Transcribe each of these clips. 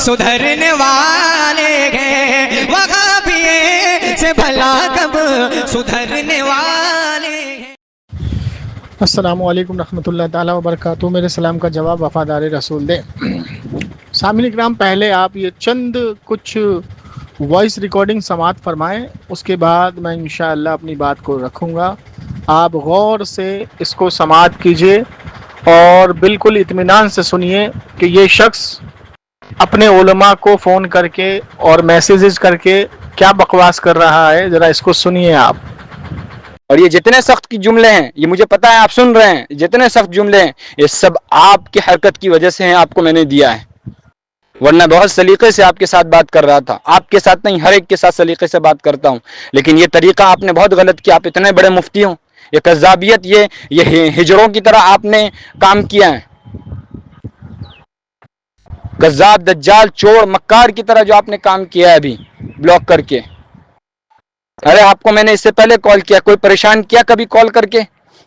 सुधरने वाले हैं, वहाबिये से भला कब सुधरने वाले हैं। अस्सलामु अलैकुम रहमतुल्लाहि ताला व बरकातहू। मेरे सलाम का जवाब वफ़ादार रसूल दे। सामिन इकराम, पहले आप ये चंद कुछ वॉइस रिकॉर्डिंग समाअत फरमाएं, उसके बाद मैं इंशाअल्लाह अपनी बात को रखूँगा। आप गौर से इसको समाअत कीजिए और बिल्कुल इत्मीनान से सुनिए कि ये शख्स अपने उलमा को फ़ोन करके और मैसेजेस करके क्या बकवास कर रहा है। ज़रा इसको सुनिए आप। और ये जितने सख्त की जुमले हैं, ये मुझे पता है आप सुन रहे हैं, जितने सख्त जुमले हैं ये सब आपकी हरकत की वजह से हैं। आपको मैंने दिया है, वरना बहुत सलीके से आपके साथ बात कर रहा था। आपके साथ नहीं, हर एक के साथ सलीके से बात करता हूँ, लेकिन ये तरीका आपने बहुत गलत किया। आप इतने बड़े मुफ्ती हो, ये कज़्ज़ाबियत, ये हिजरों की तरह आपने काम किया है। कज़्ज़ाब, दज्जाल, चोर, मक्कार की तरह जो आपने काम किया है अभी ब्लॉक करके। अरे आपको मैंने इससे पहले कॉल किया, कोई परेशान किया कभी कॉल करके?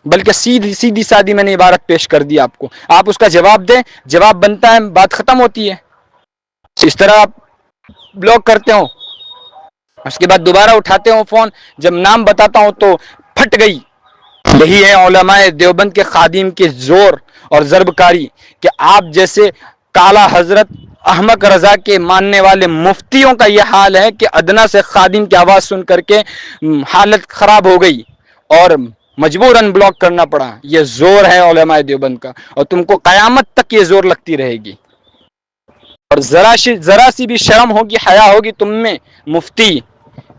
बल्कि सीधी सादी मैंने इबारत पेश कर दी आपको, आप उसका जवाब दें, जवाब बनता है, बात खत्म होती है। इस तरह आप ब्लॉक करते हो, उसके बाद दोबारा उठाते हो फोन, जब नाम बताता हूं तो फट गई। यही है उलमाए देवबंद के खादिम के जोर और जरबकारी कि आप जैसे काला हजरत अहमद रजा के मानने वाले मुफ्तियों का यह हाल है कि अदना से खादिम की आवाज़ सुन करके हालत ख़राब हो गई और मजबूरन ब्लॉक करना पड़ा। यह जोर है उलमाए देवबंद का, और तुमको क़यामत तक ये जोर लगती रहेगी। और ज़रा सी भी शर्म होगी, हया होगी तुम में, मुफ्ती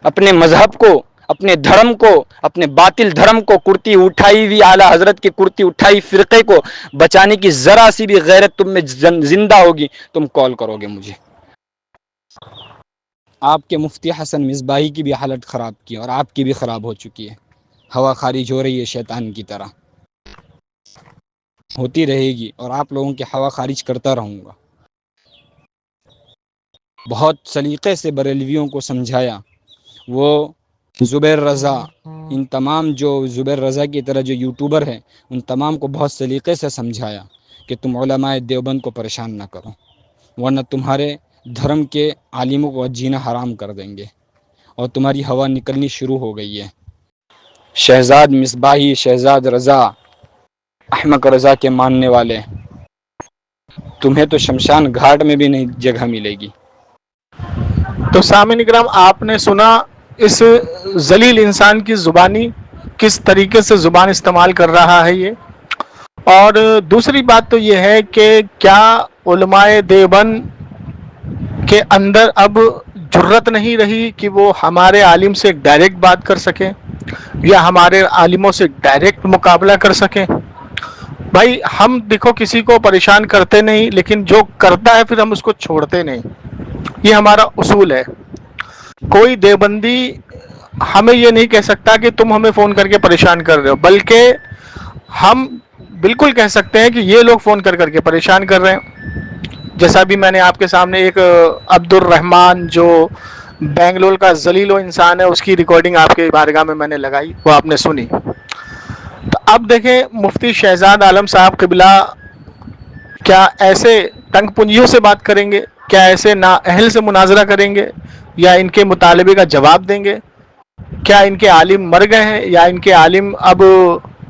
अपने मजहब को, अपने धर्म को, अपने बातिल धर्म को, कुर्ती उठाई हुई आला हजरत की कुर्ती उठाई फिरके को बचाने की जरा सी भी गैरत तुम में जिंदा होगी, तुम कॉल करोगे मुझे। आपके मुफ्ती हसन मिसबाही की भी हालत ख़राब की और आपकी भी ख़राब हो चुकी है। हवा खारिज हो रही है शैतान की तरह, होती रहेगी और आप लोगों की हवा खारिज करता रहूँगा। बहुत सलीक़े से बरेलवियों को समझाया, वो ज़ुबैर रज़ा, इन तमाम जो ज़ुबैर रज़ा की तरह जो यूट्यूबर हैं, उन तमाम को बहुत सलीक़े से समझाया कि तुम उलमाए देवबंद को परेशान ना करो, वरना तुम्हारे धर्म के आलिमों को जीना हराम कर देंगे। और तुम्हारी हवा निकलनी शुरू हो गई है। शहजाद मिसबाही, शहजाद रज़ा, अहमद रज़ा के मानने वाले, तुम्हें तो शमशान घाट में भी नहीं जगह मिलेगी। तो सामिन इकराम, आपने सुना इस जलील इंसान की ज़ुबानी किस तरीके से ज़ुबान इस्तेमाल कर रहा है ये। और दूसरी बात तो ये है कि क्या उलमाए देवबंद के अंदर अब जुर्रत नहीं रही कि वो हमारे आलिम से डायरेक्ट बात कर सकें या हमारे आलिमों से डायरेक्ट मुकाबला कर सकें। भाई, हम देखो किसी को परेशान करते नहीं, लेकिन जो करता है फिर हम उसको छोड़ते नहीं। ये हमारा उसूल है। कोई देवबंदी हमें ये नहीं कह सकता कि तुम हमें फ़ोन करके परेशान कर रहे हो, बल्कि हम बिल्कुल कह सकते हैं कि ये लोग फ़ोन कर करके परेशान कर रहे हैं। जैसा भी मैंने आपके सामने एक अब्दुल रहमान जो बेंगलोर का जलीलो इंसान है, उसकी रिकॉर्डिंग आपके बारगाह में मैंने लगाई, वो आपने सुनी। तो अब देखें, मुफ्ती शहजाद आलम साहब क़िबला क्या ऐसे तंग पुंजियों से बात करेंगे? क्या ऐसे नाअहल से मुनाजरा करेंगे या इनके मुतालबे का जवाब देंगे? क्या इनके आलिम मर गए हैं या इनके आलिम अब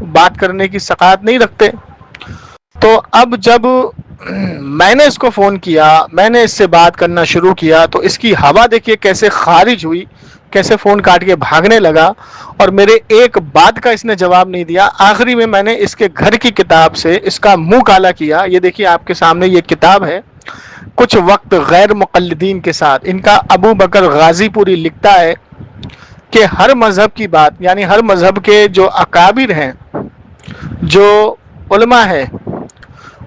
बात करने की सकात नहीं रखते? तो अब जब मैंने इसको फ़ोन किया, मैंने इससे बात करना शुरू किया, तो इसकी हवा देखिए कैसे खारिज हुई, कैसे फ़ोन काट के भागने लगा और मेरे एक बात का इसने जवाब नहीं दिया। आखिरी में मैंने इसके घर की किताब से इसका मुंह काला किया। ये देखिए आपके सामने ये किताब है, कुछ वक्त गैर मुक़ल्लिदीन के साथ। इनका अबू बकर गाज़ीपुरी लिखता है कि हर मज़हब की बात, यानी हर मज़हब के जो अकाबिर हैं, जो उलमा है,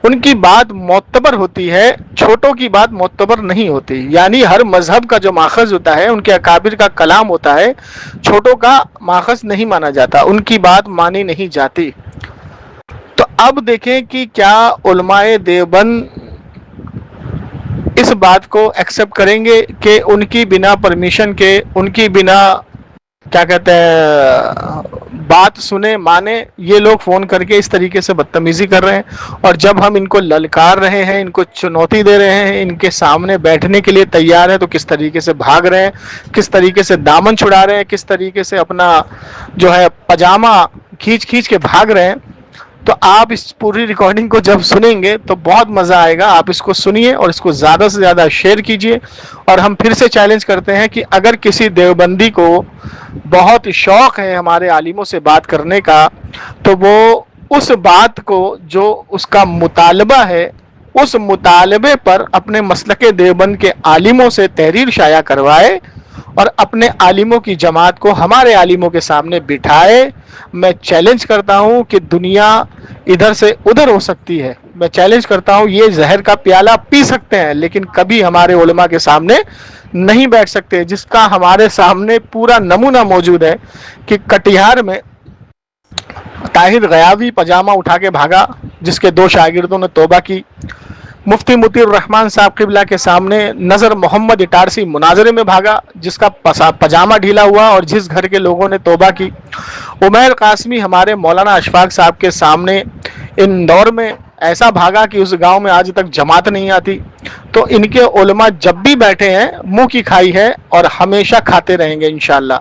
उनकी बात मोतबर होती है, छोटों की बात मोतबर नहीं होती। यानी हर मज़हब का जो माखज़ होता है, उनके अकाबिर का कलाम होता है, छोटों का माखज़ नहीं माना जाता, उनकी बात मानी नहीं जाती। तो अब देखें कि क्या उलमाए देवबंद इस बात को एक्सेप्ट करेंगे कि उनकी बिना परमिशन के, उनकी बिना क्या कहते हैं, बात सुने माने, ये लोग फोन करके इस तरीके से बदतमीजी कर रहे हैं। और जब हम इनको ललकार रहे हैं, इनको चुनौती दे रहे हैं, इनके सामने बैठने के लिए तैयार है, तो किस तरीके से भाग रहे हैं, किस तरीके से दामन छुड़ा रहे हैं, किस तरीके से अपना जो है पजामा खींच खींच के भाग रहे हैं। तो आप इस पूरी रिकॉर्डिंग को जब सुनेंगे तो बहुत मजा आएगा। आप इसको सुनिए और इसको ज्यादा से ज्यादा शेयर कीजिए। और हम फिर से चैलेंज करते हैं कि अगर किसी देवबंदी को बहुत शौक है हमारे आलिमों से बात करने का, तो वो उस बात को, जो उसका मुतालबा है, उस मुतालबे पर अपने मसलके देवबंद के आलिमों से तहरीर शाया करवाए और अपने आलिमों की जमात को हमारे आलिमों के सामने बिठाए। मैं चैलेंज करता हूं कि दुनिया इधर से उधर हो सकती है। मैं चैलेंज करता हूं, ये जहर का प्याला पी सकते हैं लेकिन कभी हमारे उलमा के सामने नहीं बैठ सकते, जिसका हमारे सामने पूरा नमूना मौजूद है कि कटिहार में ताहिर गयावी पजामा उठा के भागा, जिसके 2 शागिर्दों ने तौबा की। मुफ्ती मुतीर रहमान साहब किबला के सामने नजर मोहम्मद इटारसी मुनाजरे में भागा, जिसका पजामा ढीला हुआ और जिस घर के लोगों ने तौबा की। उमैर कासमी हमारे मौलाना अशफाक साहब के सामने इंदौर में ऐसा भागा कि उस गांव में आज तक जमात नहीं आती। तो इनके उलमा जब भी बैठे हैं मुंह की खाई है और हमेशा खाते रहेंगे इंशाअल्लाह।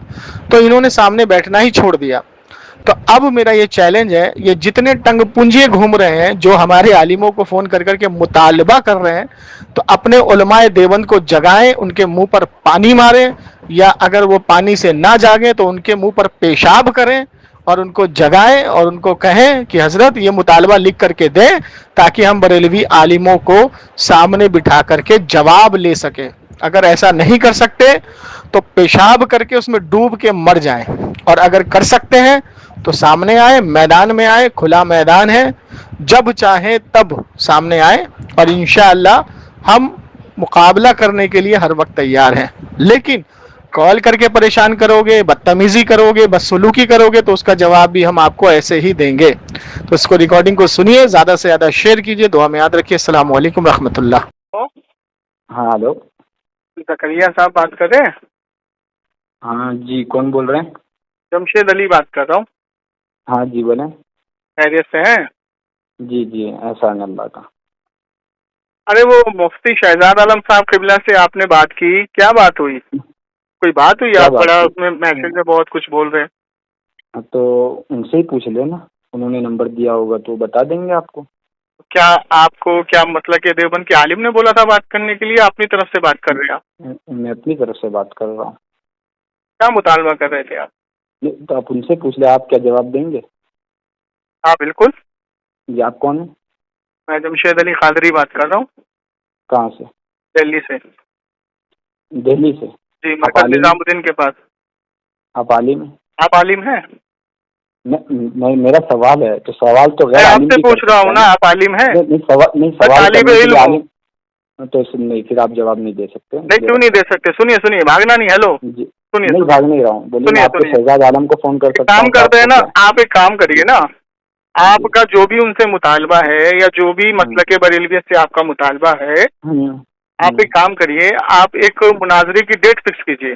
तो इन्होंने सामने बैठना ही छोड़ दिया। तो अब मेरा ये चैलेंज है, ये जितने टंग पुंजिए घूम रहे हैं जो हमारे आलिमों को फोन कर करके मुतालबा कर रहे हैं, तो अपने उलमाए देवबंद को जगाएं, उनके मुंह पर पानी मारें, या अगर वो पानी से ना जागे तो उनके मुंह पर पेशाब करें और उनको जगाएं और उनको कहें कि हजरत ये मुतालबा लिख करके दें, ताकि हम बरेलवी आलिमों को सामने बिठा करके जवाब ले सके। अगर ऐसा नहीं कर सकते तो पेशाब करके उसमें डूब के मर जाएं, और अगर कर सकते हैं तो सामने आए, मैदान में आए, खुला मैदान है, जब चाहे तब सामने आए और इंशाअल्लाह हम मुकाबला करने के लिए हर वक्त तैयार हैं। लेकिन कॉल करके परेशान करोगे, बदतमीजी करोगे, बदसलूकी करोगे, तो उसका जवाब भी हम आपको ऐसे ही देंगे। तो इसको रिकॉर्डिंग को सुनिए, ज्यादा से ज्यादा शेयर कीजिए, दुआ में याद रखिए। अस्सलाम वालेकुम रहमतुल्लाह। हाँ हेलो, जकरिया साहब बात कर रहे हैं? हाँ जी, कौन बोल रहे हैं? जमशेद अली बात कर रहा हूँ। हाँ जी बोले। खैरियत से हैं? जी जी, ऐसा अल्लाह का। अरे वो मुफ्ती शहजाद आलम साहब किबला से आपने बात की, क्या बात हुई? कोई बात हुई? आप बड़ा उसमें मैसेज में बहुत कुछ बोल रहे हैं। तो उनसे ही पूछ लेना, उन्होंने नंबर दिया होगा तो बता देंगे आपको। क्या आपको क्या मतलब कि देवबंद के आलिम ने बोला था बात करने के लिए, अपनी तरफ से बात कर रहे हैं आप? मैं अपनी तरफ से बात कर रहा हूँ। क्या मुतालबा कर रहे थे आप? तो आप उनसे पूछ ले, आप क्या जवाब देंगे? हाँ बिल्कुल। जी, आप कौन है? मैं जमशेद अली कादरी बात कर रहा हूँ। कहाँ से? दिल्ली से। दिल्ली से? जी, मरकज निजामुद्दीन के पास। आप आलिम हैं? आप आलिम हैं? नहीं, मेरा सवाल है, तो सवाल तो मैं आपसे पूछ रहा हूँ ना, आप आलिम हैं? नहीं, सवाल तालिब इल्म। तो नहीं, फिर आप जवाब नहीं दे सकते। नहीं, क्यों नहीं दे सकते? सुनिए सुनिए, भागना नहीं। हेलो सुनिए। नहीं भाग नहीं रहा हूँ, बोलिए। आपको शहजाद आलम को फोन कर सकते काम करते हैं ना आप, एक काम करिए ना, आपका जो भी उनसे मुतालबा है या जो भी मतलब के बरेलवियत से आपका मुतालबा है, आप एक काम करिए, आप एक मुनाजरे की डेट फिक्स कीजिए,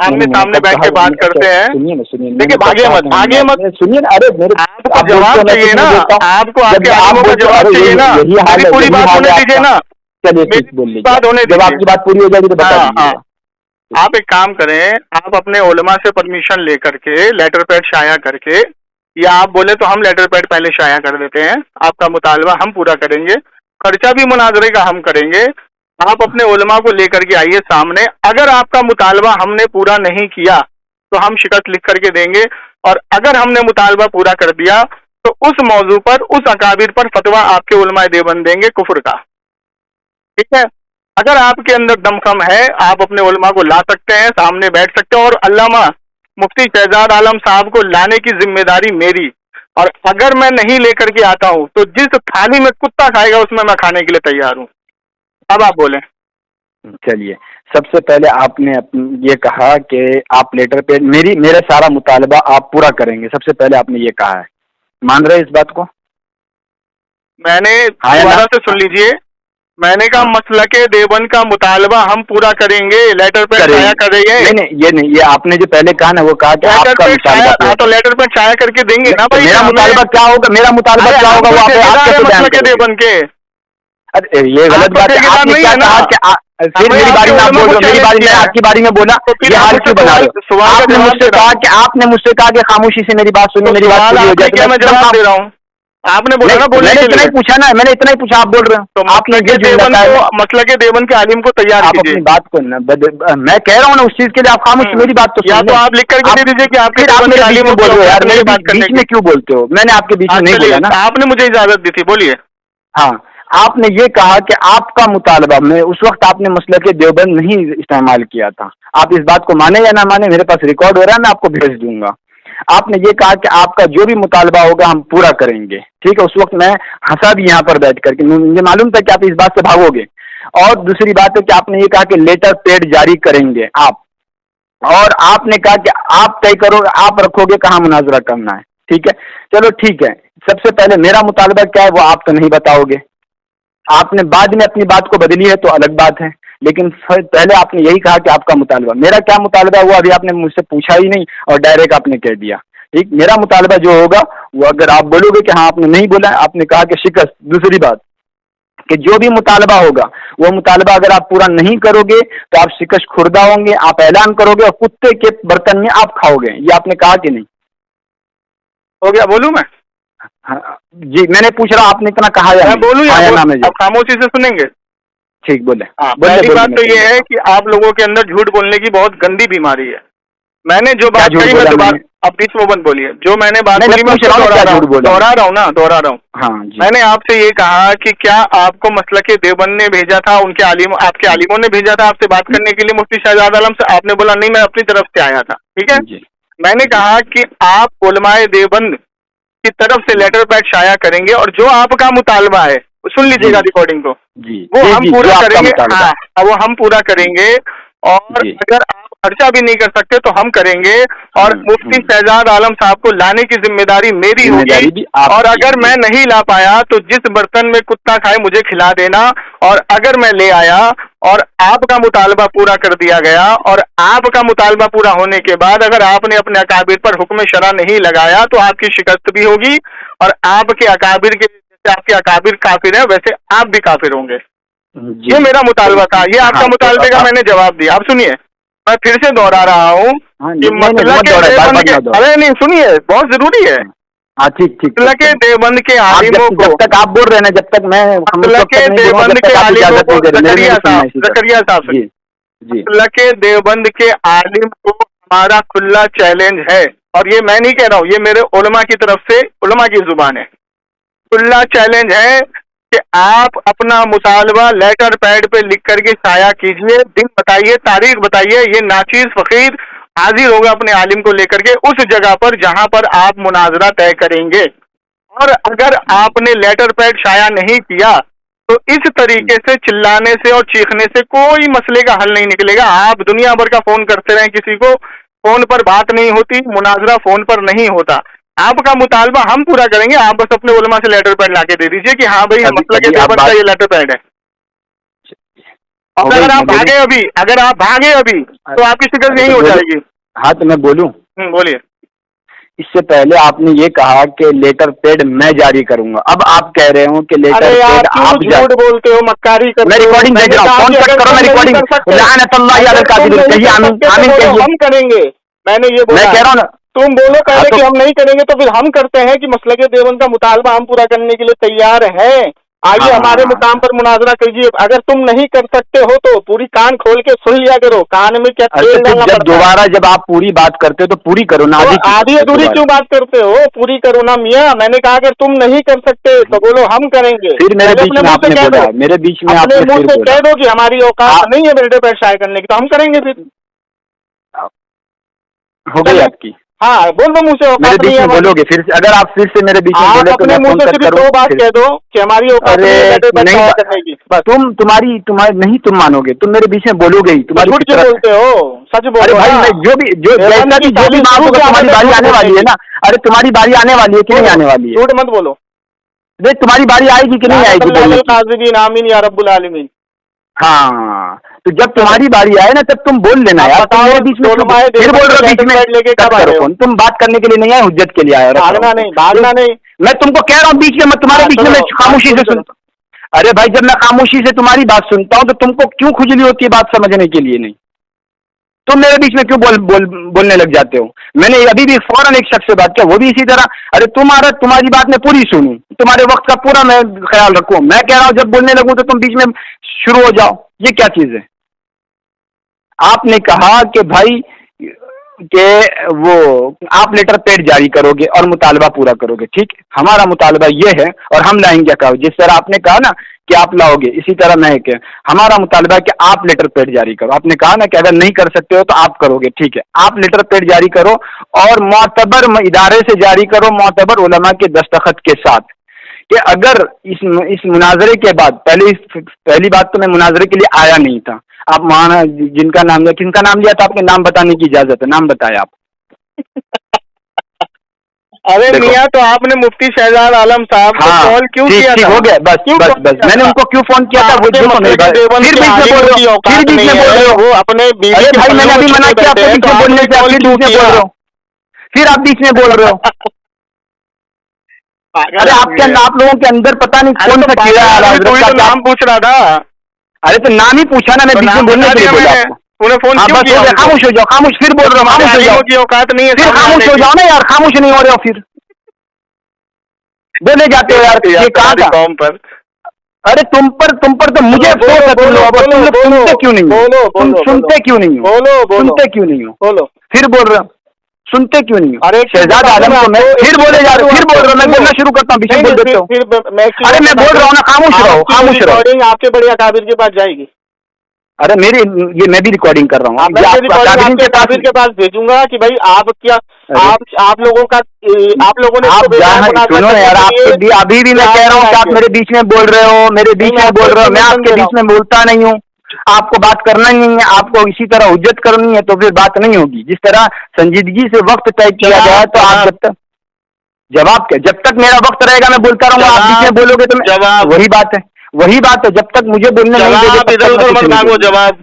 आमने सामने बैठ के बात करते हैं। सुनिए, देखिए भागे मत सुनिए। अरे मेरे आपको जवाब चाहिए ना, आपको आपके आलिमों का जवाब चाहिए ना। मेरी पूरी बात होने दीजिए ना, चलिए बात होने दीजिए। जब आपकी बात पूरी हो जाएगी तो बता दीजिए। आप एक काम करें, आप अपने उलमा से परमिशन लेकर के लेटर पैड शाया करके, या आप बोले तो हम लेटर पैड पहले शाया कर देते हैं, आपका मुतालबा हम पूरा करेंगे, खर्चा भी मुनाजरे का हम करेंगे। आप अपने उलमा को लेकर के आइए सामने। अगर आपका मुतालबा हमने पूरा नहीं किया तो हम शिकस्त लिख करके देंगे, और अगर हमने मुतालबा पूरा कर दिया तो उस मौजू पर, उस अकाबिर पर फतवा आपके उलमा देवबंद देंगे कुफ्र का। ठीक है? अगर आपके अंदर दमखम है, आप अपने उलमा को ला सकते हैं, सामने बैठ सकते हैं, और अल्लामा मुफ्ती शहजाद आलम साहब को लाने की जिम्मेदारी मेरी। और अगर मैं नहीं लेकर के आता हूं तो जिस थाली में कुत्ता खाएगा उसमें मैं खाने के लिए तैयार हूं। अब आप बोलें। चलिए, सबसे पहले आपने ये कहा कि आप लेटर पे मेरा सारा मुतालबा आप पूरा करेंगे, सबसे पहले आपने ये कहा है। मान रहे इस बात को? मैंने दोबारा से सुन लीजिए, मैंने कहा मसलके देवबंद का मुतालबा हम पूरा करेंगे, लेटर पे शाया कर रही है। नहीं, ये आपने जो पहले कहा ना, वो कहा कि आपका मुतालबा, तो लेटर पे शाया करके देंगे ना भाई। मेरा मुतालबा क्या होगा, मेरा मुतालबा क्या होगा वो आप मसलके देवबंद के। अरे ये गलत बात है। आपने क्या कहा कि फिर मेरी बारी में आप बोल रहे हो, मेरी बारी में आपकी बारी में बोला, ये हाल क्यों बना रहे हो? आपने मुझसे कहा कि खामोशी से मेरी बात सुनिए, मेरी बात पूरी हो जाए। मैं जवाब दे रहा हूँ। आपने बोला ना, मैंने इतना ही पूछा ना, मैंने इतना ही पूछा, आप बोल रहे हो। तो आपने मसलके देवबंद के आलिम को तैयार कीजिए। आप अपनी बात को ना मैं कह रहा हूँ ना, उस चीज के लिए आप खामोश, मेरी बात तो या तो आप लिख करके दे दीजिए कि आप मेरे आलिम बोल रहे हो। यार मेरी बात बीच में क्यों बोलते हो? मैंने आपके बीच में नहीं बोला ना। आपने मुझे इजाजत दी थी, बोलिए। हाँ, आपने ये कहा कि आपका मुतालबा में उस वक्त आपने मसलके देवबंद नहीं इस्तेमाल किया था। आप इस बात को माने या ना माने, मेरे पास रिकॉर्ड हो रहा है, मैं आपको भेज दूंगा। आपने ये कहा कि आपका जो भी मुतालबा होगा हम पूरा करेंगे, ठीक है। उस वक्त मैं हंसा भी यहाँ पर बैठ करके, मुझे मालूम था कि आप इस बात से भागोगे। और दूसरी बात है कि आपने ये कहा कि लेटर पेड जारी करेंगे आप, और आपने कहा कि आप तय करोगे, आप रखोगे कहाँ मुनाजरा करना है, ठीक है। चलो ठीक है, सबसे पहले मेरा मुतालबा क्या है वो आप तो नहीं बताओगे। आपने बाद में अपनी बात को बदली है तो अलग बात है, लेकिन पहले आपने यही कहा कि आपका मुतालबा। मेरा क्या मुतालबा हुआ अभी आपने मुझसे पूछा ही नहीं और डायरेक्ट आपने कह दिया, ठीक। मेरा मुतालबा जो होगा वो अगर आप बोलोगे कि हाँ आपने नहीं बोला, आपने कहा कि शिकस्त। दूसरी बात कि जो भी मुतालबा होगा वो मुतालबा अगर आप पूरा नहीं करोगे तो आप शिकस्त खुर्दा होंगे, आप ऐलान करोगे और कुत्ते के बर्तन में आप खाओगे। ये आपने कहा कि नहीं? हो गया, बोलूं मैं? हाँ, जी मैंने पूछ रहा, आपने इतना कहा या मैं बोलूं या ना? मैं खामोशी से सुनेंगे, ठीक। बोले। पहली बात तो ये है कि आप लोगों के अंदर झूठ बोलने की बहुत गंदी बीमारी है। मैंने जो बात कही, मैं दोबारा अब बीच में बंद बोलिए। जो मैंने बात बोली मैं दोहरा रहा हूँ। हाँ, मैंने आपसे ये कहा कि क्या आपको मसलके देवबंद ने भेजा था, उनके आलिम, आपके आलिमों ने भेजा था आपसे बात करने के लिए मुफ्ती शहजाद आलम से? आपने बोला नहीं, मैं अपनी तरफ से आया था, ठीक है। मैंने कहा कि आप उलमाए देवबंद की तरफ से लेटर पैड शाया करेंगे और जो आपका मुतालबा है, सुन लीजिएगा रिकॉर्डिंग को, वो हम पूरा करेंगे। हाँ, वो हम पूरा करेंगे, और अगर आप खर्चा भी नहीं कर सकते तो हम करेंगे, और मुफ्ती शहजाद आलम साहब को लाने की जिम्मेदारी मेरी होगी। और अगर मैं नहीं ला पाया तो जिस बर्तन में कुत्ता खाए मुझे खिला देना, और अगर मैं ले आया और आपका मुतालबा पूरा कर दिया गया, और आपका मुतालबा पूरा होने के बाद अगर आपने अपने अकाबिर पर हुक्म शरा नहीं लगाया तो आपकी शिकस्त भी होगी, और आपके अकाबिर के जैसे आपके अकाबिर काफिर है वैसे आप भी काफिर होंगे। ये मेरा मुतालबा था, ये आपका मुतालबे का मैंने जवाब दिया। अब सुनिए, मैं फिर से दोहरा रहा हूँ कि अरे नहीं, सुनिए, बहुत जरूरी है। हाँ ठीक, मसलके देवबंद के आलिमों को, जब तक आप बोल रहे हैं ना, जब तक मैं मसलके देवबंद के आलिमों को, जकरिया साहब जी, मसलके देवबंद के आलिम को हमारा खुला चैलेंज है, और ये मैं नहीं कह रहा हूँ, ये मेरे उलमा की तरफ से, उलमा की जुबान है, खुला चैलेंज है कि आप अपना मुतालबा लेटर पैड पे लिख करके शाया कीजिए। दिन बताइए, तारीख बताइए, ये नाचीज फकीर हाजिर होगा अपने आलिम को लेकर के उस जगह पर जहां पर आप मुनाजरा तय करेंगे। और अगर आपने लेटर पैड शाया नहीं किया तो इस तरीके से चिल्लाने से और चीखने से कोई मसले का हल नहीं निकलेगा। आप दुनिया भर का फोन करते रहें, किसी को फोन पर बात नहीं होती, मुनाजरा फोन पर नहीं होता। आपका मुतालबा हम पूरा करेंगे, आप बस अपने उलमा से लेटर पैड लाके दे दीजिए कि हाँ भाई मसलके देवबंद का ये लेटर पैड है। अगर आप भागे अभी तो आपकी शिकस्त यही हो जाएगी। हाँ तो मैं बोलूं? बोलिए। इससे पहले आपने ये कहा कि लेटर पैड मैं जारी करूंगा, अब आप कह रहे हो कि लेटर पैड आप झूठ बोलते हो, मक्कारी करते हो। मैं रिकॉर्डिंग भेज रहा हूं, फोन कट करो, मैं रिकॉर्डिंग हम करेंगे। मैंने ये बोला, मैं कह रहा हूँ ना, तुम बोलो पहले कि हम नहीं करेंगे तो फिर हम करते हैं कि मसलके देवबंद का मुतालबा हम पूरा करने के लिए तैयार हैं। आइए हमारे मुकाम पर मुनाजरा कीजिए। अगर तुम नहीं कर सकते हो तो पूरी कान खोल के सुन लिया करो, कान में क्या तेल डालना पड़ता है। दोबारा जब आप पूरी बात करते हो तो पूरी करो ना, आधी अधूरी क्यों बात करते हो? पूरी करो ना मियाँ। मैंने कहा अगर तुम नहीं कर सकते तो बोलो हम करेंगे। फिर मेरे बीच में आपने बोला, मेरे बीच में आपने मुंह से कह दो कि हमारी औकात नहीं है लेटर पैड शाया करने की, तो हम करेंगे। फिर हो गई आपकी? हाँ बोल दो मुझसे, मेरे बीच में बोलोगे फिर से? अगर आप फिर से मेरे बीच में बोले तो मैं मुंह से सिर्फ दो बात कह दो कि हमारी औकात नहीं करने की। तुम्हारी नहीं, तुम मानोगे, तुम मेरे बीच में बोलोगे ही। तुम्हारी झूठ क्यों बोलते हो? सच बोलो। अरे भाई मैं जो भी तुम्हारी बारी आने वाली है ना, अरे तुम्हारी बारी आने वाली है कि नहीं आने वाली है? झूठ मत बोलो। देख तुम्हारी बारी आएगी कि नहीं आएगी बोलने की? आमीन या रब्बुल आलमीन। हाँ, तो जब तुम्हारी बारी आए ना तब तुम बोल लेना यार। तुम मेरे बीच में फिर बोल रहे हो बीच में लेके कट कब आए करो हो? फोन। तुम बात करने के लिए नहीं आए, हुज्जत के लिए आए हो। भागना नहीं, भागना नहीं। मैं तुमको कह रहा हूँ बीच में, मैं तुम्हारे बीच में मैं खामोशी से सुनता हूँ। अरे भाई जब मैं खामोशी से तुम्हारी बात सुनता हूँ तो तुमको क्यों खुजली होती है बात समझने के लिए? नहीं, तुम मेरे बीच में क्यों बोलने लग जाते हो? मैंने अभी भी फौरन एक शख्स से बात किया, वो भी इसी तरह। अरे तुम्हारी बात मैं पूरी सुनूं, तुम्हारे वक्त का पूरा मैं ख्याल रखूं। मैं कह रहा हूं जब बोलने लगूं तो तुम बीच में शुरू हो जाओ, ये क्या चीज है? आपने कहा कि भाई कि वो आप लेटर पेड जारी करोगे और मुतालबा पूरा करोगे, ठीक है। हमारा मुतालबा ये है और हम लाएंगे कहा, जिस तरह आपने कहा ना कि आप लाओगे, इसी तरह मैं कह, हमारा मुतालबा है कि आप लेटर पेड जारी करो। आपने कहा ना कि अगर नहीं कर सकते हो तो आप करोगे, ठीक है। आप लेटर पेड जारी करो और मोतबर इदारे से जारी करो, मोतबर उलमा के दस्तखत के साथ, कि अगर इस मुनाजरे के बाद, पहली बात तो मैं मुनाजरे के लिए आया नहीं था। आप माना जिनका नाम लिया, किनका नाम लिया था आपने? नाम बताने की इजाजत है, नाम बताए आप। अरे मियाँ, तो आपने मुफ्ती शहजाद आलम साहब को कॉल क्यों किया था? हो गया, बस मैंने उनको क्यों फोन किया था? वो फिर बीच में बोल रहे हो, फिर बीच में बोल रहे हो। अपने अरे भाई मैंने अभी मना किया आपको बीच में बोलने से, फिर बीच में बोल रहे हो, फिर आप बीच में बोल रहे हो। अरे आप लोगों के अंदर पता नहीं कौन सा कीड़ा आ रहा है। नाम पूछ रहा था। अरे तो नाम ही पूछा ना, मैं बीच में बोलने के लिए बोला आपको। उन्हें फोन क्यों किया? खामोश हो जाओ, खामोश। फिर बोल रहे हो, खामोश हो जाओ की औकात नहीं है, फिर खामोश हो जाओ ना यार, खामोश नहीं हो रहे हो फिर बोले जाते हो यार। ये कहा था कौम पर? अरे तुम पर तो मुझे फोन तुम लोग सुनते क्यों नहीं हो? तुम सुनते क्यों नहीं हो? सुनते क्यों नहीं हो? बोलो। फिर बोल रहे हो, सुनते क्यों नहीं हो? अरे शहजाद आलम को मैं फिर बोले जा रहे हो, फिर बोल रहा हूँ, मैं बोलना शुरू करता हूँ, बीच में बोल देते हो। अरे मैं बोल रहा हूँ ना, खामोश रहो, खामोश रहो। आपके बड़े अकाबिर के पास जाएगी। अरे मैं भी रिकॉर्डिंग कर रहा हूँ, काबिर के पास भेजूंगा कि भाई आप क्या, आप लोगों ने सुनो यार, आपके अभी भी मैं कह रहा हूँ कि आप मेरे बीच में बोल रहे हो, मेरे बीच में बोल रहे हो। मैं आपके बीच में बोलता नहीं हूँ, आपको बात करना ही नहीं है, आपको इसी तरह हुज्जत करनी है तो फिर बात नहीं होगी। जिस तरह संजीदगी से वक्त तय किया गया है, तो आप जब तक जब तक मेरा वक्त रहेगा मैं बोलता रहूंगा, आप बीच में बोलोगे तो जवाब वही बात है। जब तक मुझे बोलने नहीं दोगे इधर मत मांगो जवाब।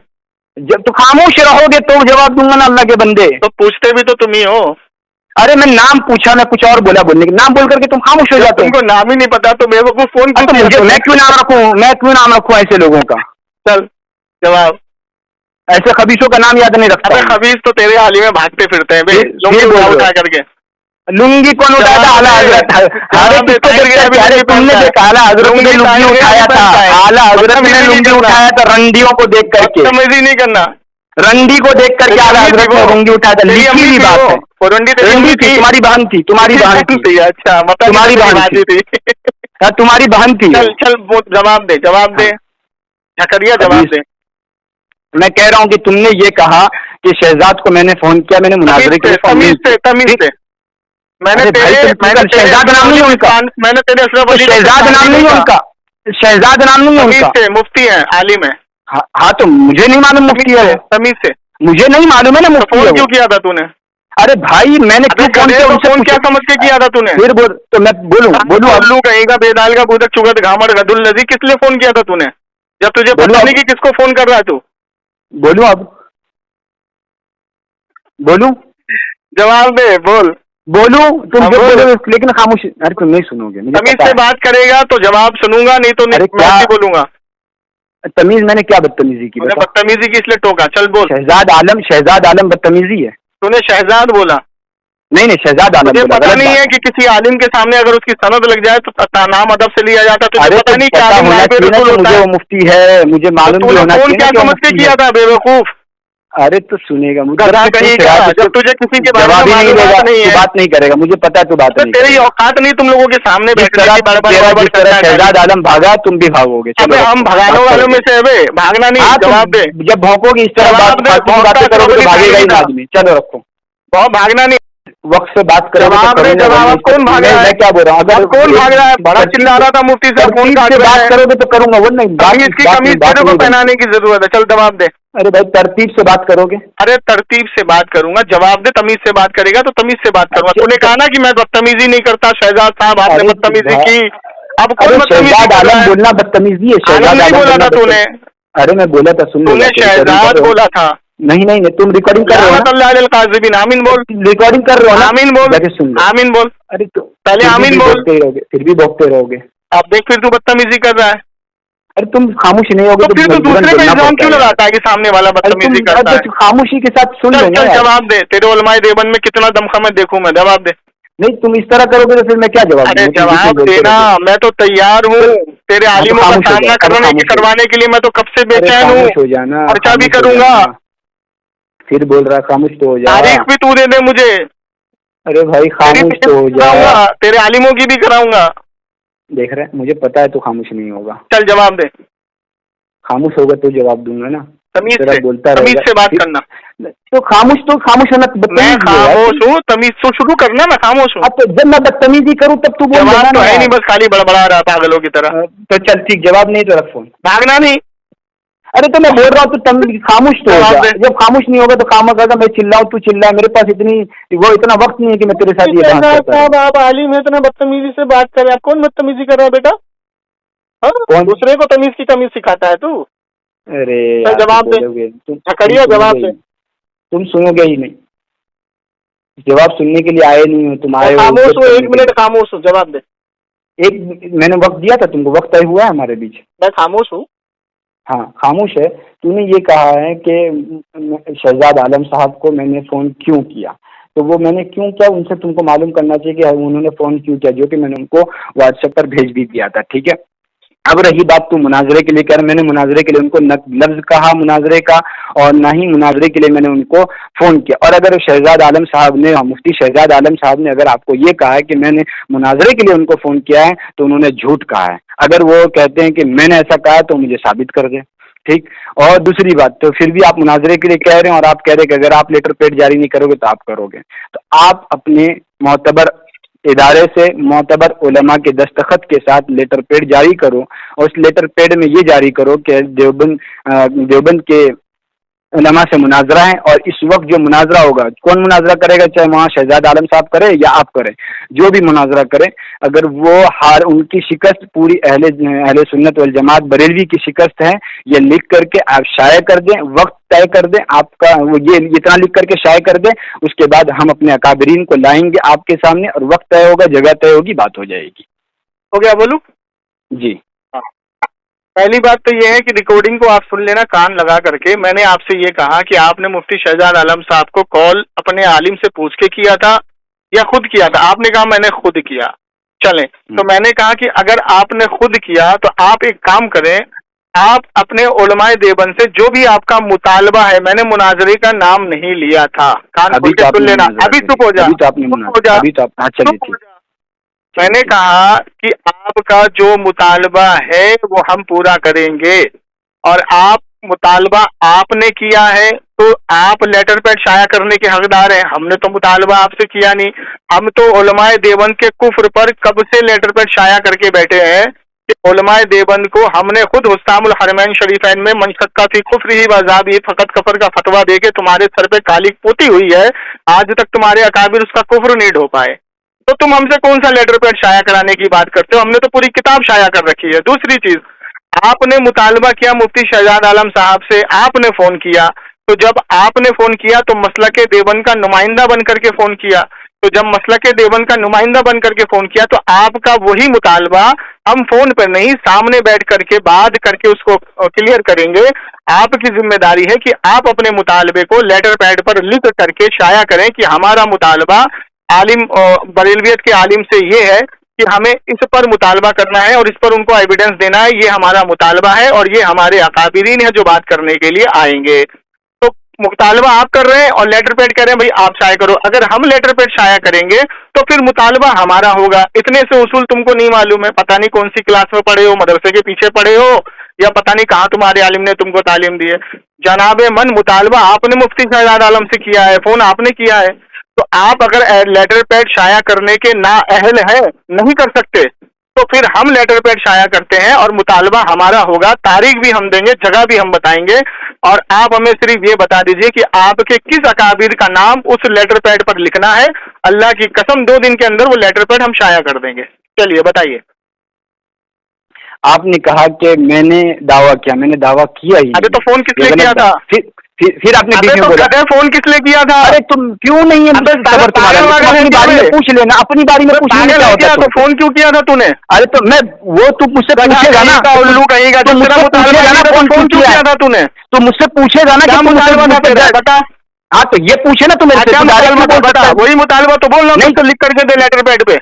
जब तो खामोश रहोगे तो जवाब दूंगा ना, अल्लाह के बंदे। तो पूछते भी तो तुम ही हो। अरे मैं नाम पूछा, मैं कुछ और बोला, बोलने के नाम बोल करके तुम खामोश हो जाते हो। तुमको नाम ही नहीं पता तो मेरे को फोन तो मुझे मैं क्यों नाम रखूं ऐसे लोगों का? चल जवाब। ऐसे खबीसों का नाम याद नहीं रखता। खबीस तो तेरे हाल ही में भागते फिरते हैं उठा करके। लुंगी कौन उठाया था? आला हजरत। अरे तुमने जो आला हजरत ने लुंगी उठाया था, आला हजरत ने लुंगी उठाया था रंडियों को देख करके। समझ ही नहीं करना, रंडी को देख करके आला हजरत ने लुंगी उठाया था। लिखी हुई बात है। रंडी थी, तुम्हारी बहन थी, तुम्हारी बहन थी। अच्छा, तुम्हारी बहन थी, तुम्हारी बहन थी। चल जवाब दे, झकरिया जवाब दे। मैं कह रहा हूँ कि तुमने ये कहा कि शहजाद को मैंने फोन किया, मैंने मुनाजरे के लिए तमीज से मैंने शहजाद नाम नहीं उनका, मैंने तेरे शहजाद नाम नहीं उनका, शहजाद नाम नहीं उनका, मुफ्ती है, आलिम है। हाँ तो मुझे नहीं मालूम मुफ्ती है, तमीज से मुझे नहीं मालूम है ना मुफ्ती है। क्यों किया था तूने? अरे भाई मैंने क्यों फोन क्या समझ के किया था तूने? फिर तो मैं बोलूं अल्लू कहेगा, बेदाल का कूदक चुगत घामड़ गदुल नजी, किस लिए फोन किया था तूने जब तुझे पता नहीं कि किसको फोन कर रहा है तू? बोलूं अब बोलूं? जवाब दे, बोलूं? तुम जो बोलोगे लेकिन खामोश। अरे तुम नहीं सुनोगे। तमीज से बात करेगा तो जवाब सुनूंगा, नहीं तो मैं क्या बोलूंगा। तमीज मैंने क्या बदतमीजी की? बदतमीजी की इसलिए टोका। चल बोल। शहजाद आलम बदतमीजी है? तूने शहजाद बोला। नहीं शहजाद आलम। मुझे पता नहीं है कि किसी आलिम के सामने अगर उसकी सनद लग जाए तो नाम अदब से लिया जाता। तुझे पता नहीं क्या मुझे वो मुफ्ती है, मुझे मालूम भी होना चाहिए। क्या समझ के किया था बेवकूफ? अरे तो सुनेगा मुझे, जब तुझे किसी के जवाब ही नहीं देगा, तू बात नहीं करेगा, मुझे पता है तू बात नहीं। तेरी औकात नहीं तुम लोगों के सामने शहजाद आलम भागा, तुम भी भागोगे। चलो हम भगाने वालों में से भागना नहीं। जवाब दे। जब भौंकोगे इस तरह बातें करोगे तो भागेगा ही आदमी। चलो रखो, भागना नहीं। वक्त से बात करोगे। जवाब कौन भाग रहा है? मैं क्या बोल रहा हूँ? अगर कौन भाग रहा है? बड़ा चिल्ला रहा था मुफ्ती से, फोन से बात करोगे तो करूंगा, वो नहीं इसकी कमीज तेरे को पहनाने की जरूरत है। चल जवाब दे। अरे भाई तरतीब से बात करोगे? अरे तरतीब से बात करूंगा, जवाब दे। तमीज से बात करेगा तो तमीज से बात करूंगा। तूने कहा ना कि मैं बदतमीजी नहीं करता। शहजाद साहब आपने बदतमीजी की। अब कौन बदतमीजी शहजाद कर रहा आलम है? बोलना बदतमीजी है। आलम शहजाद नहीं आलम बोला बोलना था तूने, अरे मैं बोला था, सुन तूने शहजाद बोला था। नहीं नहीं नहीं, तुम रिकॉर्डिंग कर रहे हो ना, काजिबिन, आमीन बोल, रिकॉर्डिंग कर रहे हो ना, आमीन बोल, जाके सुन लो। आमीन बोल, अरे तो पहले आमीन बोल, बोलते ही रहोगे, फिर भी बोलते रहोगे। अब देख फिर तू बदतमीजी कर रहा है। अरे तुम खामोश नहीं होगे तो फिर तू दूसरे पे इल्जाम क्यों लगाता है कि सामने वाला बदतमीजी करता है? खामोशी के साथ सुन लो ना यार। जवाब दे, तेरे उलमाए देवबंद में कितना दमखम है देखूं मैं, जवाब दे। नहीं, तुम इस तरह करोगे तो फिर मैं क्या जवाब अरे दूंगा? जवाब देना, मैं तो तैयार हूँ तेरे आलिमों का सामना करवाने के लिए। मैं तो कब से बेचैन हूँ, हो जाना, खर्चा भी करूंगा। फिर बोल रहा खामोश तो हो जा। तारीख भी तू दे दे मुझे। अरे भाई खामोश तो हो जा, तेरे आलिमों की भी कराऊंगा। देख रहे, मुझे पता है तू खामोश नहीं होगा। चल जवाब दे। खामोश होगा तो जवाब दूंगा ना। तमीज तेरा से, बोलता तमीज से बात रहेगा। करना। तो खामोश होना मैं खामोश हूँ, तमीज तो शुरू करना, मैं खामोश हूँ। अब तो जब मैं बदतमीजी करूँ तब तू बोल जवाब तो है नहीं, बस खाली बड़बड़ा रहा पागलों की तरह। तो चल ठीक, जवाब नहीं तो रख फोन। भागना नहीं। अरे तो मैं बोल रहा हूँ तो खामोश तो हो जा। जब खामोश नहीं होगा तो काम करगा, मैं चिल्लाऊं तू चिल्लाए, मेरे पास इतना वक्त नहीं है कि मैं तेरे साथ ये बात करता हूं। आप आलिम है, इतना बदतमीजी से बात कर रहे, आप कौन बदतमीजी कर रहा है बेटा? कौन? दूसरे को तमीज की तमीज सिखाता है तू? अरे जवाब दे, झकड़िया जवाब दे। तुम सुनोगे ही नहीं, जवाब सुनने के लिए आए नहीं हो तुम, आए हो खामोश हो। 1 मिनट खामोश हो, जवाब दे। मैंने वक्त दिया था तुमको, वक्त तय हुआ है हमारे बीच। मैं खामोश हूँ। हाँ खामोश है। तूने ये कहा है कि शहजाद आलम साहब को मैंने फोन क्यों किया, तो वो मैंने क्यों किया उनसे तुमको मालूम करना चाहिए कि उन्होंने फोन क्यों किया, जो कि मैंने उनको व्हाट्सएप पर भेज भी दिया था। ठीक है, अब रही बात तू मुनाजरे के लिए कर, मैंने मुनाजरे के लिए उनको न लफ्ज कहा मुनाजरे का, और ना ही मुनाजरे के लिए मैंने उनको फोन किया। और अगर शहजाद आलम साहब ने, मुफ्ती शहजाद आलम साहब ने अगर आपको ये कहा है कि मैंने मुनाजरे के लिए उनको फोन किया है, तो उन्होंने झूठ कहा है। अगर वो कहते हैं कि मैंने ऐसा कहा तो मुझे साबित कर दे। ठीक, और दूसरी बात, तो फिर भी आप मुनाजरे के लिए कह रहे हैं, और आप कह रहे हैं कि अगर आप लेटर पेड जारी नहीं करोगे तो आप करोगे। तो आप अपने मोतबर इदारे से मोतबर उलमा के दस्तखत के साथ लेटर पेड जारी करो, और उस लेटर पेड में ये जारी करो कि देवबंद के उलमा से मुनाजरा है, और इस वक्त जो मुनाजरा होगा, कौन मुनाजरा करेगा, चाहे वहाँ शहजाद आलम साहब करे या आप करें, जो भी मुनाजरा करे, अगर वो हार, उनकी शिकस्त पूरी अहले सुन्नत वल जमात बरेलवी की शिकस्त है, ये लिख करके आप शाये कर दें, वक्त तय कर दें आपका, वो ये इतना लिख करके शाये कर दें। उसके बाद हम अपने अकाबरीन को लाएंगे आपके सामने, और वक्त तय होगा, जगह तय होगी, बात हो जाएगी। हो गया, बोलूं? जी, पहली बात तो ये है कि रिकॉर्डिंग को आप सुन लेना कान लगा करके। मैंने आपसे ये कहा कि आपने मुफ्ती शहजाद आलम साहब को कॉल अपने आलिम से पूछ के किया था या खुद किया था? आपने कहा मैंने खुद किया। चलें, तो मैंने कहा कि अगर आपने खुद किया तो आप एक काम करें, आप अपने उलमाए देवबंद से जो भी आपका मुतालबा है, मैंने मुनाजरे का नाम नहीं लिया था, कान खोल के सुन लेना। अभी चुप हो जा, चुप हो जा। मैंने कहा कि आपका जो मुतालबा है वो हम पूरा करेंगे, और आप मुतालबा आपने किया है तो आप लेटर पैड शाया करने के हकदार हैं। हमने तो मुतालबा आपसे किया नहीं। हम तो उलमाए देवबंद के कुफ्र पर कब से लेटर पैड शाया करके बैठे हैं कि उलमाए देवबंद को हमने खुद हुस्सामुल हरमैन शरीफैन में मनशक्का फी कुफ्र ही वज़ाब ही फकत कफर का फतवा दे के तुम्हारे सर पे कालिक पोती हुई है, आज तक तुम्हारे अकाबिर उसका कुफ्र नहीं ढो पाए, तो तुम हमसे कौन सा लेटर पैड शाया कराने की बात करते हो? हमने तो पूरी किताब शाया कर रखी है। दूसरी चीज, आपने मुतालबा किया मुफ्ती शहजाद आलम साहब से, आपने फोन किया, तो जब आपने फोन किया तो मसलके देवबंद का नुमाइंदा बन करके फोन किया, तो जब मसलके देवबंद का नुमाइंदा बन करके फोन किया तो आपका वही मुतालबा हम फोन पर नहीं, सामने बैठ करके बात करके उसको क्लियर करेंगे। आपकी जिम्मेदारी है कि आप अपने मुतालबे को लेटर पैड पर लिख करके शाया करें कि हमारा मुतालबा आलिम बरेलवियत के आलिम से ये है कि हमें इस पर मुतालबा करना है और इस पर उनको एविडेंस देना है, ये हमारा मुतालबा है और ये हमारे अकाबिरीन है जो बात करने के लिए आएंगे। तो मुतालबा आप कर रहे हैं और लेटर पैड कर रहे हैं, भाई आप शाया करो। अगर हम लेटर पैड शाया करेंगे तो फिर मुतालबा हमारा होगा। इतने से उसूल तुमको नहीं मालूम है, पता नहीं कौन सी क्लास में पढ़े हो, मदरसे के पीछे पढ़े हो, या पता नहीं कहाँ तुम्हारे आलिम ने तुमको तालीम दी है। जनाबे मन मुतालबा आपने मुफ्ती शहजाद आलम से किया है, फोन आपने किया है, तो आप अगर लेटर पैड शाया करने के ना अहल है, नहीं कर सकते, तो फिर हम लेटर पैड शाया करते हैं और मुतालबा हमारा होगा। तारीख भी हम देंगे, जगह भी हम बताएंगे, और आप हमें सिर्फ ये बता दीजिए कि आपके किस अकाबिर का नाम उस लेटर पैड पर लिखना है। अल्लाह की कसम 2 दिन के अंदर वो लेटर पैड हम शाया कर देंगे। चलिए बताइए। आपने कहा कि मैंने दावा किया, मैंने दावा किया ही। अबे तो फोन किस लिए किया था? फिर आपने बीच में बोला फोन किस लिए किया था? अरे तुम क्यों नहीं है मुझसे खबर तुम्हारा? तुम अपनी बारी में पूछ लेना, अपनी बारी में पूछ लेना क्या होता है। तो फोन क्यों किया था तूने? अरे तो मैं वो तू मुझसे पूछेगा ना, उल्लू कहेगा, तो मुझसे पूछेगा ना फोन क्यों किया था तूने? तो मुझसे पूछेगा ना कि मुझसे बता। हाँ तो ये पूछे ना, तुम बता, वही मुतालबा तो बोल रहा हूँ, नहीं तो लिख करके दे लेटर पैड पे।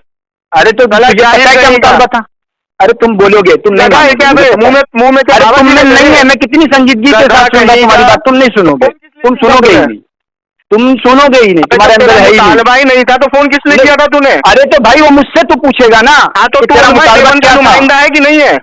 अरे तो क्या मुतालबा था? अरे तुम बोलोगे, तुम नहीं मुंह में अरे तुमने नहीं है, मैं कितनी संजीदगी के साथ सुनूंगा तुम्हारी बात, तुम नहीं सुनोगे, तुम सुनोगे ही नहीं, तुम सुनोगे ही नहीं, तुम्हारे अंदर है ही नहीं था तो फोन किस लिए किया था तूने? अरे तो भाई वो मुझसे तू पूछेगा ना। हाँ तो तेरा मुतालबा क्या नुमाइंदा है कि नहीं है?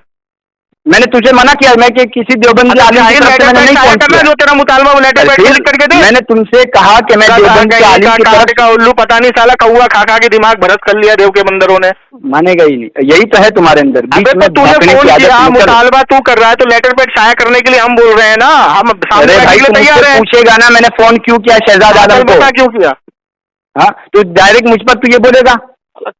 मैंने तुझे मना किया मैं कि किसी देवबंदी आलिम की तरफ से मैंने नहीं फोन किया। जो तेरा मुतालबा वो लेटर पैड लिख करके दे। मैंने तुमसे कहा कि मैं देवबंद के आलिम की तरफ का उल्लू पता नहीं साला कौवा खा खा के दिमाग भरत कर लिया देव के बंदरों ने। मानेगा ही नहीं, यही तो है तुम्हारे अंदर। अबे तो तूने फोन किया, मुतालबा तू कर रहा है तो लेटर पैड शाया करने के लिए हम बोल रहे हैं ना, हम सामने तैयार है। पूछेगा ना मैंने फोन क्यों किया शहजाद आलम को, क्यों किया? हाँ तो डायरेक्ट मुझ पर तू ये बोलेगा?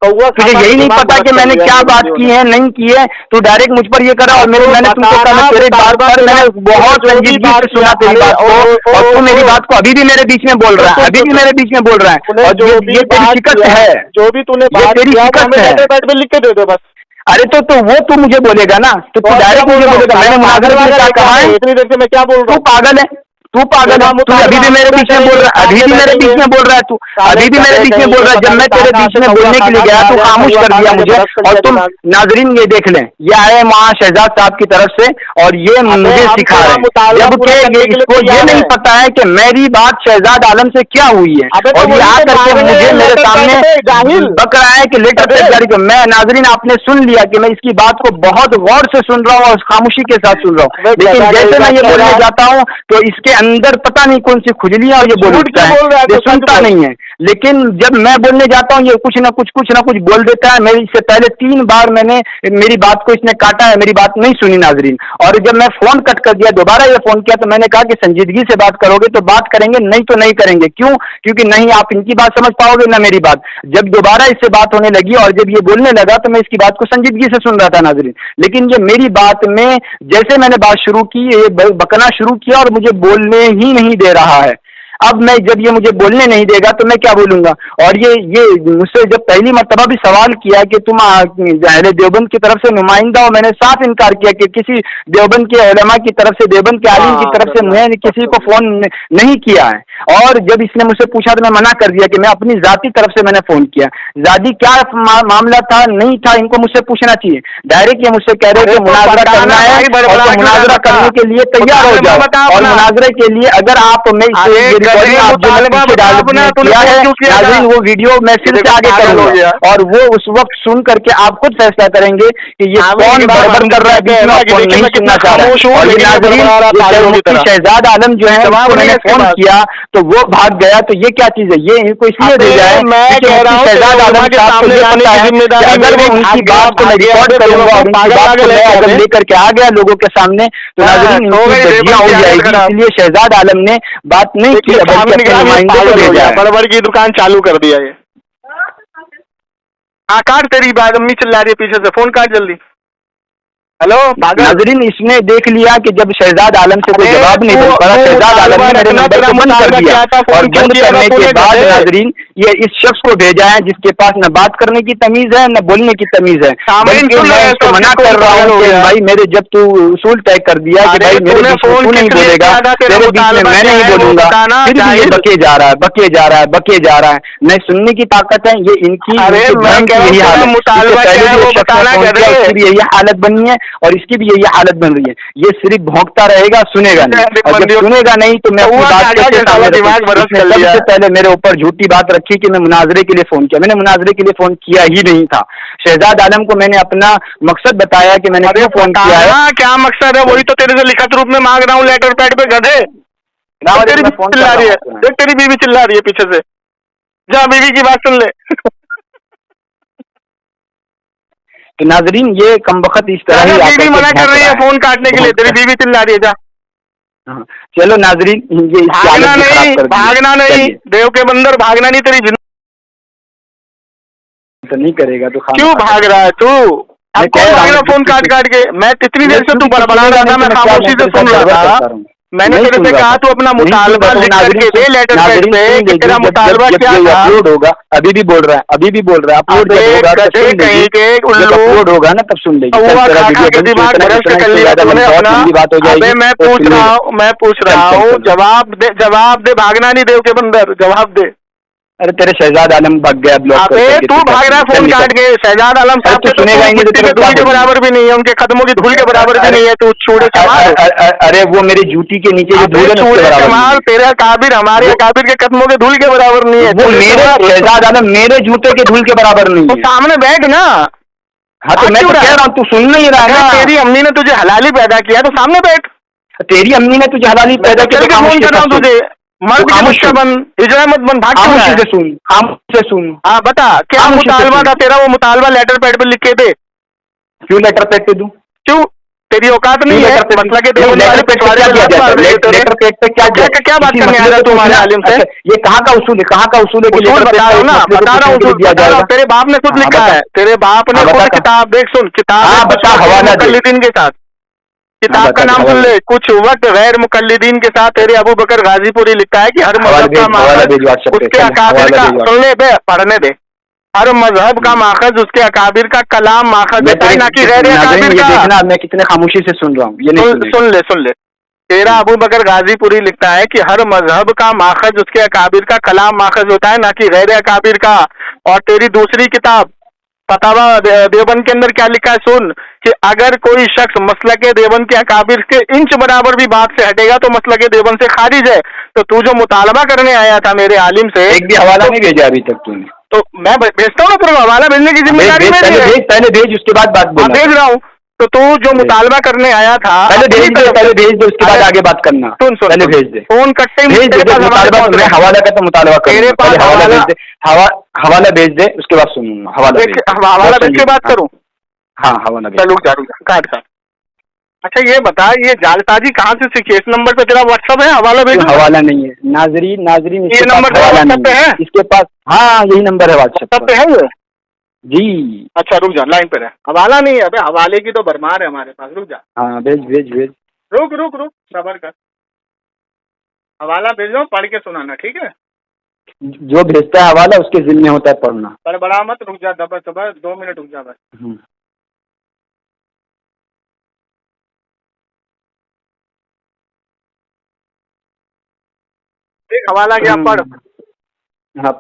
तुझे यही नहीं पता कि मैंने क्या बात की है नहीं की है, तू डायरेक्ट मुझ पर ये करा। और मैंने तुमको कहा तेरे बात पर मैंने बहुत संजीदगी से सुना तेरी बात को, और तू मेरी बात को अभी भी मेरे बीच में बोल रहा है, अभी भी मेरे बीच में बोल रहा है, और ये तेरी शिकस्त है, जो भी तूने तेरी शिकस्त है। लिख के दे दे बस। अरे तो वो तू मुझे बोलेगा ना, तो तू डायरेक्ट मुझे बोलेगा मैंने मुनाज़रे में क्या कहा है? इतनी देर से मैं क्या बोल रहा हूँ? तू पागल है, तू पागल है, तू अभी भी मेरे बीच में बोल रहा है, अभी भी मेरे बीच में बोल रहा है, तू अभी भी मेरे बीच में बोल रहा है। जब मैं तेरे बीच में बोलने के लिए गया तो खामोश कर दिया मुझे। और तुम नाजरीन ये देख लें, ये आए वहाँ शहजाद साहब की तरफ से और ये मुझे सिखा रहे हैं, जबकि इसको ये नहीं पता है कि मेरी बात शहजाद आलम से क्या हुई है, और ये आकर के मुझे मेरे सामने बक रहा है कि लेटर पैड जारी कर। मैं नाजरीन आपने सुन लिया कि मैं इसकी बात को बहुत गौर से सुन रहा हूँ और खामोशी के साथ सुन रहा हूँ, लेकिन जैसे मैं ये बोलने जाता हूँ तो इसके अंदर पता नहीं कौन सी खुजलियां और ये बोलता है, ये सुनता नहीं है। लेकिन जब मैं बोलने जाता हूँ ये कुछ ना कुछ बोल देता है। मेरी इससे पहले 3 बार मैंने मेरी बात को इसने काटा है, मेरी बात नहीं सुनी नाजरीन। और जब मैं फोन कट कर दिया, दोबारा ये फोन किया तो मैंने कहा कि संजीदगी से बात करोगे तो बात करेंगे, नहीं तो नहीं करेंगे। क्यों? क्योंकि नहीं आप इनकी बात समझ पाओगे ना मेरी बात। जब दोबारा इससे बात होने लगी और जब ये बोलने लगा तो मैं इसकी बात को संजीदगी से सुन रहा था नाजरीन, लेकिन ये मेरी बात में जैसे मैंने बात शुरू की ये बकना शुरू किया और मुझे बोलने ही नहीं दे रहा है। अब मैं जब ये मुझे बोलने नहीं देगा तो मैं क्या बोलूंगा? और ये मुझसे जब पहली मर्तबा भी सवाल किया कि तुम अहले देवबंद की तरफ से नुमाइंदा हो, मैंने साफ इनकार किया कि किसी देवबंद के उलमा की तरफ से, देवबंद के आलिम की तरफ से मैं किसी को फोन नहीं किया है। और जब इसने मुझसे पूछा तो मैं मना कर दिया कि मैं अपनी जाती तरफ से मैंने फोन किया। जाती क्या मामला था नहीं था इनको मुझसे पूछना चाहिए। डायरेक्ट ये मुझसे कह रहे कि मुनाजरा करना है और मुनाजरा करने के लिए तैयार हो जाओ, और मुनाजरे के लिए अगर आप वो वीडियो मैं फिर से आगे करूंगा और वो उस वक्त सुन करके आप खुद फैसला करेंगे कि ये कौन बड़बड़ कर रहा है, बीच में कौन नहीं सुनना चाह रहा है। और शहजाद आलम जो है मैंने फोन किया तो वो भाग गया, तो ये क्या चीज है? ये इनको इसलिए भेजा है शहजाद आलम साहब को ये पता है कि अगर वो उनकी बात को मैं रिकॉर्ड करूंगा और उनकी बात को मैं अगर लेकर के आ गया लोगों के सामने तो नाज़रीन धज्जियां हो जाएगी। इसलिए शहजाद आलम ने बात नहीं की, बड़बड़ की दुकान चालू कर दिया ये। हाँ काट, तेरी बात अम्मी चिल्ला रही है पीछे से, फोन काट जल्दी। हेलो नाजरीन, इसने देख लिया कि जब शहजाद आलम से कोई जवाब नहीं मिल पा, शहजाद आलम ने मेरे नंबर को बंद कर दिया और बंद करने के बाद नाजरीन ये इस शख्स को भेजा है जिसके पास न बात करने की तमीज है न बोलने की तमीज है। बल्कि मैं इसको मना कर रहा हूँ कि भाई मेरे जब तू उसूल तय कर दिया कि भाई मेरे बीच में तू नहीं बोलेगा, तेरे बीच में मैं नहीं बोलूंगा, फिर भी ये बके जा रहा है, बके जा रहा है, बके जा रहा है। न सुनने की ताकत है ये इनकी, यही हालत बनी है और इसकी भी यही हालत बन रही है। ये सिर्फ भौंकता रहेगा, सुनेगा नहीं, और जब सुनेगा नहीं तो मैं अपनी बात सबसे पहले मेरे ऊपर झूठी बात रखी कि मैं मुनाजरे के लिए फोन किया। मैंने मुनाजरे के लिए फोन किया ही नहीं था। शहजाद आलम को मैंने अपना मकसद बताया कि मैंने क्यों फोन किया है। क्या मकसद है वही तो तेरे से लिखित रूप में मांग रहा हूँ लेटर पैड पे, गधे। चिल्ला रही है, देख तेरी बीवी चिल्ला रही है पीछे से, जा बीवी की बात सुन ले। तो नाजरीन ये कमबख्त इस तरह ही बीवी मना कर रही है फोन काटने के लिए, तेरी बीवी चिल्ला रही है, जा। चलो नाजरीन, ये भागना नहीं देव के बंदर, भागना नहीं, तेरी तो नहीं करेगा तो क्यों भाग रहा है तू? अब कौन भाग रहा फोन काट काट के? मैं कितनी देर से तू बड़बड़ा रहा था, मैं खामोशी से सुन रहा था। मैंने तेरे से कहा तू अपना मुतालबा लिख करके दे लेटर पैड पे कि तेरा मुतालबा क्या था। अपलोड होगा, अभी भी बोल रहा है, अभी भी बोल रहा है, अपलोड होगा तो सुन लेगी, अपलोड होगा ना तब सुन लेगी। दिमाग भ्रष्ट कर लिया तुमने अपना। अबे मैं पूछ रहा हूँ, जवाब दे, भागना नहीं देव के बंदर, जवाब दे। अरे तेरे शहजाद आलम भाग गया ब्लॉक। अबे तू भाग रहा है फोन काट के। शहजाद आलम साहब तो सुनेगा धूल के बराबर भी नहीं है, उनके कदमों की धूल के बराबर भी नहीं है। तू छूड़े चमार। अरे वो मेरी जूती के नीचे जो धूल है छूड़े चमार, तेरा काबिर हमारे काबिर के कदमों के धूल के बराबर नहीं है। वो मेरे शहजाद आलम मेरे जूते के धूल के बराबर नहीं है। सामने बैठ ना। हाँ तो मैं तो कह रहा हूँ, तू सुन नहीं रहा है। तेरी अम्मी ने तुझे हलाली पैदा किया तो सामने बैठ। तेरी अम्मी ने तुझे हलाली पैदा किया तुझे मर्द का बन, हिजरा मत बन, भाग से सुन, खामोश से सुन। हाँ बता क्या मुतालबा था तेरा? वो मुतालबा लेटर पैड पे लिख के दे। क्यों लेटर पैड पे दूं? क्यों? तेरी औकात नहीं है? मतलब कि लेटर पैड पे क्या बात करने आ रहा तू हमारे आलिम से? ये कहाँ का उसूल है? कहाँ का उसूल है? बता रहा हूँ ना, बता रहा हूँ। तेरे बाप ने खुद लिखा है, तेरे बाप ने खुद किताब देख, सुन किताब बता, हवाला मुकल्लिदीन के साथ किताब का नाम सुन ले। कुछ वक्त गैर मुकल्लिदीन के साथ तेरे अबू बकर गाजीपुरी लिखता है कि हर मजहब का माखज़ उसके अकाबिर का, सुन ले बे, पढ़ने दे। हर मजहब का माखज़ उसके अकाबिर का कलाम माखज़ होता है, ना कि गैर अकाबिर का। देखना मैं कितने खामोशी से सुन रहा हूँ, ये नहीं सुन ले। तेरा अबू बकर गाजीपुरी लिखता है कि हर मजहब का माखज़ उसके अकाबिर का कलाम माखज़ होता है, ना कि गैर अकाबिर का। और तेरी दूसरी किताब फतावा देवबंद के अंदर क्या लिखा है सुन, कि अगर कोई शख्स मसलके देवबंद के अकाबिर के इंच बराबर भी बात से हटेगा तो मसलके देवबंद से खारिज है। तो तू जो मुतालबा करने आया था मेरे आलिम से, एक भी हवाला नहीं भेजा अभी तक तूने। तो मैं भेजता हूँ ना तेरे हवाला भेजने की जिम्मेदारी मेरी है। पहले भेज, उसके बाद बात बोल। भेज रहा हूँ। तो तू जो मुतालबा करने आया था पहले भेज दे, उसके बाद आगे बात करना। सुन पहले भेज दे, फोन कट्टे हवाला का तो मुतालबा तेरे पास हवाला भेज दे, हवाला भेज दे, उसके बाद सुनूंगा। हवाला भेज के बात करूँ? हाँ हवाला भेज। चलो काट। अच्छा ये बता, ये जालसाजी कहाँ से सीखी? इस नंबर पे तेरा व्हाट्सअप है? हवाला भेज। हवाला नहीं है नाजरीन, ये नंबर व्हाट्सएप पे है इसके पास? हाँ यही नंबर है व्हाट्सएप पे है ये जी। अच्छा रुक जा, लाइन पे है। हवाला नहीं है? अबे हवाले की तो भरमार है हमारे पास, रुक जा। हाँ भेज। रुक सबर कर। हवाला भेजो, पढ़ के सुनाना, ठीक है? जो भेजता है हवाला उसके जिम्मे होता है पढ़ना। पर बड़ा मत, रुक जा, दबर 2 मिनट रुक जा बस। देख हवाला गया, पढ़। हाँ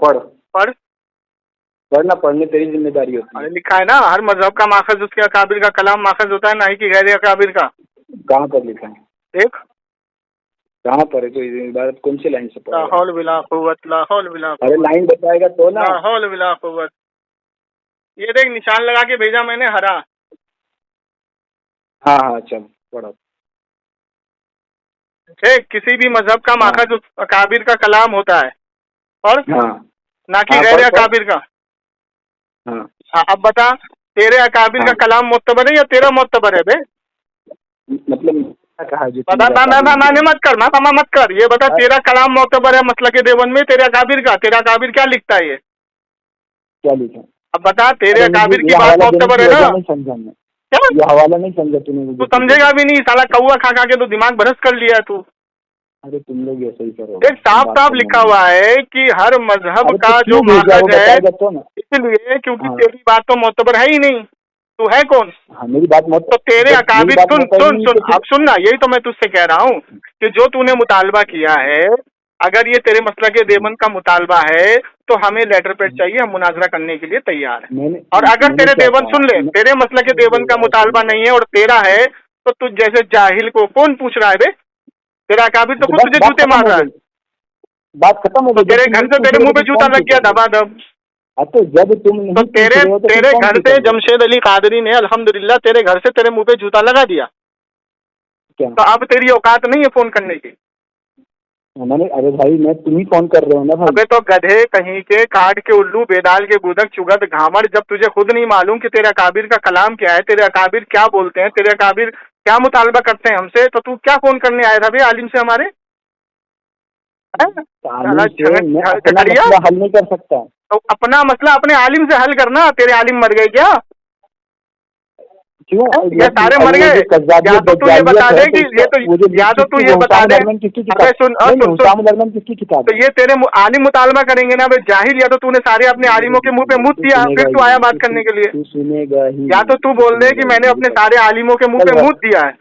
पढ़ना, पढ़ने तेरी जिम्मेदारी होती है। लिखा है ना, हर मजहब का माखज़ उसके अकाबिर का कलाम माखज़ होता है, ना ही कि गैर अकाबिर का। कहाँ पर लिखा है? देख कहाँ पर है? तो इबारत कौन सी लाइन से पढ़ा? ला हौल बिला कुव्वत, ला हौल बिला कुव्वत। अरे लाइन बताएगा तो ना। ला हौल बिला कुव्वत। ये देख निशान लगा के भेजा मैंने, हरा। हाँ चल पढ़ो। ठीक, किसी भी मजहब का माखज़ उस अकाबिर का कलाम होता है, और ना कि गैर अकाबिर का। अब बता, तेरे अकाबिर का कलाम मोतबर है या तेरा मोतबर है? बे मतलब कहा बता ना मत कर। ये बता, तेरा कलाम मोतबर है मसलके देवबंद में, तेरे अकाबिर का? तेरा अकाबिर क्या लिखता है? ये क्या लिखा? अब बता, तेरे अकाबिर की बात मोतबर है ना? क्या ये हवाला नहीं समझा तूने? तू समझेगा भी नहीं साला, कौवा खा के तो दिमाग भ्रष्ट कर लिया तू। अरे तुम लोग ऐसे ही करो। एक साफ लिखा हुआ है कि हर मजहब का जो माखज़ है, इसलिए क्योंकि तेरी बात तो मोतबर है ही नहीं। तू है कौन? मेरी बात मत। तो तेरे अकाबिर सुन अब सुनना, यही तो मैं तुझसे कह रहा हूँ कि जो तूने मुतालबा किया है, अगर ये तेरे मसलके देवबंद का मुतालबा है तो हमें लेटर पैड चाहिए, हम मुनाजरा करने के लिए तैयार हैं। और अगर तेरे देवबंद, सुन ले, तेरे मसलके देवबंद का मुतालबा नहीं है और तेरा है, तो तुझ जैसे जाहिल को कौन पूछ रहा है? बे तेरा अकाबिर तो खुद तुझे जूते मार रहा है। बात खत्म हो गई। तेरे घर से तेरे मुंह पे जूता लग गया दबादब। तो जब तुम तो तेरे घर से जमशेद अली कादरी ने अल्हम्दुलिल्लाह तेरे घर से तेरे मुंह पे जूता लगा दिया। क्या? तो अब तेरी औकात नहीं है फोन करने की? मैंने, अरे भाई मैं तुम ही फोन कर रहे हो ना भाई। अबे तो गधे कहीं के, काट के उल्लू, बेदाल के गुदक, चुगत घामड़, जब तुझे खुद नहीं मालूम कि तेरे अकाबिर का कलाम क्या है, तेरे अकाबिर क्या बोलते हैं, तेरे अकाबिर क्या मुतालबा करते हैं हमसे, तो तू क्या फोन करने आया था भाई आलिम से हमारे? हल नहीं कर सकता। तो अपना मसला अपने आलिम से हल करना। तेरे आलिम मर गए क्या? क्यों ये सारे मर गए? या तो तू ये बता दे कि ये तो, या तो तू ये बता दे, अबे सुन किसकी किताब? तो ये तेरे आलिम मुतालमा करेंगे ना बे जाहिल, या तो तूने सारे अपने आलिमों के मुंह पे मुँह दिया फिर तू आया बात करने के लिए, तू सुनेगा ही, या तो तू बोल दे कि मैंने अपने सारे आलिमों के मुंह पे मुँह दिया है।